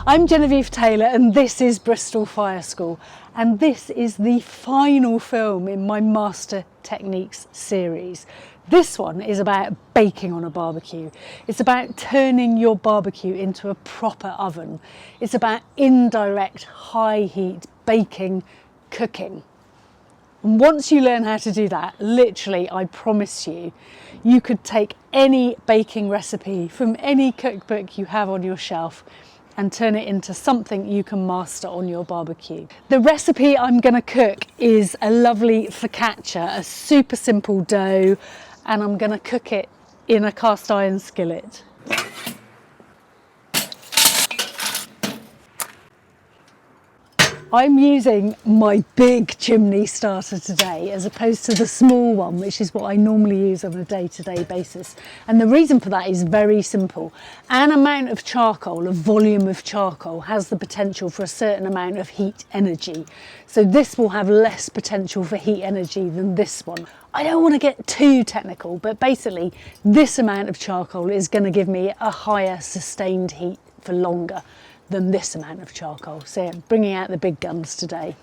I'm Genevieve Taylor and this is Bristol Fire School, and this is the final film in my Master Techniques series. This one is about baking on a barbecue. It's about turning your barbecue into a proper oven. It's about indirect high heat baking, cooking. And once you learn how to do that, literally, I promise you, you could take any baking recipe from any cookbook you have on your shelf and turn it into something you can master on your barbecue. The recipe I'm going to cook is a lovely focaccia, a super simple dough, and I'm going to cook it in a cast iron skillet. I'm using my big chimney starter today as opposed to the small one, which is what I normally use on a day-to-day basis. And the reason for that is very simple. An amount of charcoal, a volume of charcoal, has the potential for a certain amount of heat energy. So this will have less potential for heat energy than this one. I don't want to get too technical, but basically this amount of charcoal is going to give me a higher sustained heat for longer than this amount of charcoal. So I'm bringing out the big guns today.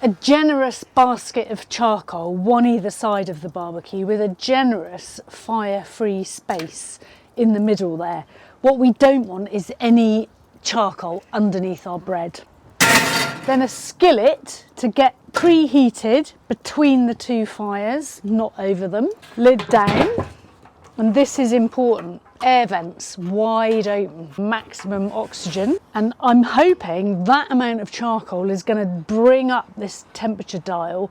A generous basket of charcoal, one either side of the barbecue, with a generous fire-free space in the middle there. What we don't want is any charcoal underneath our bread. Then a skillet to get preheated between the two fires, not over them. Lid down, and this is important. Air vents wide open, maximum oxygen, and I'm hoping that amount of charcoal is going to bring up this temperature dial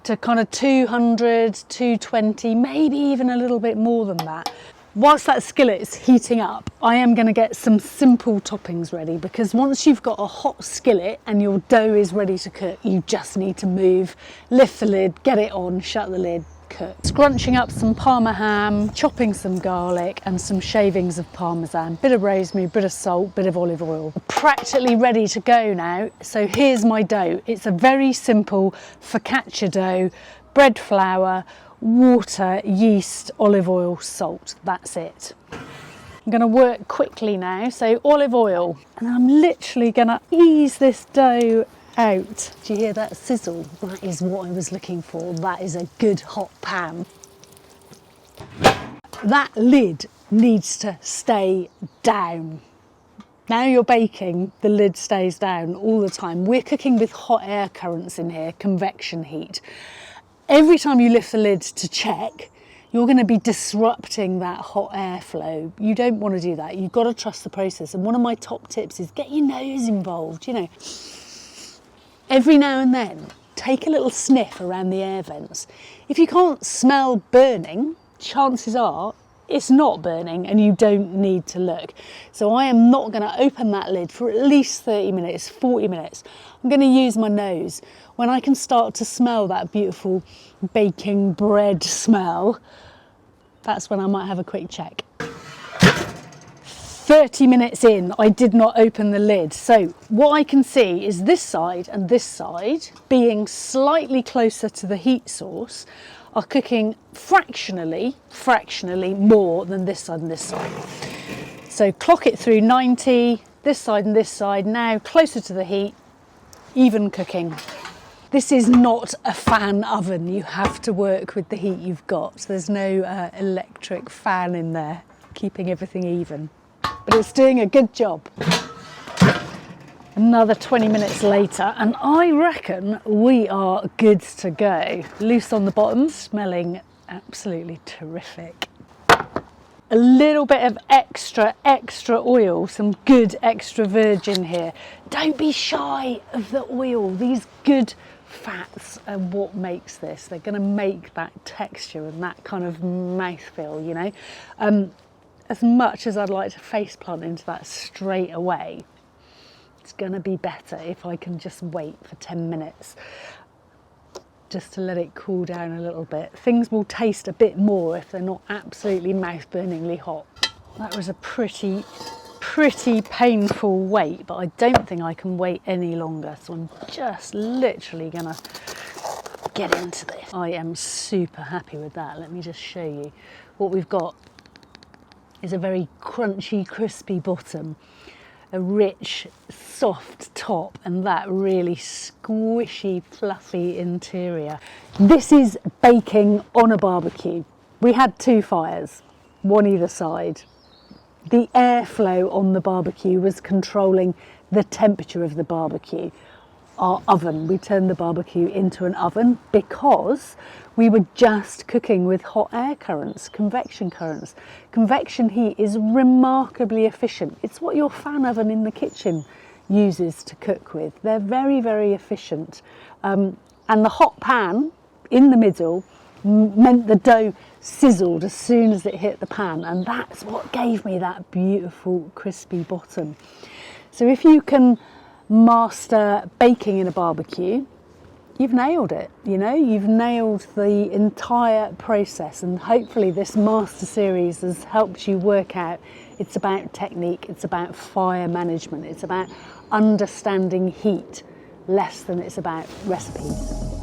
to kind of 200, 220, maybe even a little bit more than that. Whilst that skillet is heating up, I am going to get some simple toppings ready, because once you've got a hot skillet and your dough is ready to cook, you just need to move, lift the lid, get it on, shut the lid, cook. Scrunching up some Parma ham, chopping some garlic and some shavings of parmesan, bit of rosemary, bit of salt, bit of olive oil. Practically ready to go now. So here's my dough. It's a very simple focaccia dough, bread flour, water, yeast, olive oil, salt. That's it. I'm going to work quickly now. So olive oil, and I'm literally going to ease this dough out. Do you hear that sizzle? That is what I was looking for. That is a good hot pan. That lid needs to stay down. Now you're baking, the lid stays down all the time. We're cooking with hot air currents in here, convection heat. Every time you lift the lid to check, you're going to be disrupting that hot airflow. You don't want to do that. You've got to trust the process. And one of my top tips is get your nose involved, you know. Every now and then, take a little sniff around the air vents. If you can't smell burning, chances are it's not burning and you don't need to look. So I am not going to open that lid for at least 30 minutes, 40 minutes. I'm going to use my nose. When I can start to smell that beautiful baking bread smell, that's when I might have a quick check. 30 minutes in, I did not open the lid. So what I can see is this side and this side, being slightly closer to the heat source, are cooking fractionally more than this side and this side. So clock it through 90, this side and this side, now closer to the heat, even cooking. This is not a fan oven. You have to work with the heat you've got. So there's no electric fan in there, keeping everything even. But it's doing a good job. Another 20 minutes later, and I reckon we are good to go. Loose on the bottom, smelling absolutely terrific. A little bit of extra oil, some good extra virgin here. Don't be shy of the oil. These good fats are what makes this. They're going to make that texture and that kind of mouthfeel, you know. As much as I'd like to face plant into that straight away, it's going to be better if I can just wait for 10 minutes just to let it cool down a little bit. Things will taste a bit more if they're not absolutely mouth-burningly hot. That was a pretty painful wait, but I don't think I can wait any longer, so I'm just literally going to get into this. I am super happy with that. Let me just show you what we've got. is a very crunchy, crispy bottom, a rich, soft top, and that really squishy, fluffy interior. This is baking on a barbecue. We had 2 fires, one either side. The airflow on the barbecue was controlling the temperature of the barbecue. Our oven, we turned the barbecue into an oven because we were just cooking with hot air currents, convection currents. Convection heat is remarkably efficient. It's what your fan oven in the kitchen uses to cook with. They're very, very efficient. And the hot pan in the middle meant the dough sizzled as soon as it hit the pan, and that's what gave me that beautiful crispy bottom. So if you can master baking in a barbecue, you've nailed it. You know, you've nailed the entire process, and hopefully this master series has helped you work out it's about technique, it's about fire management, it's about understanding heat less than it's about recipes.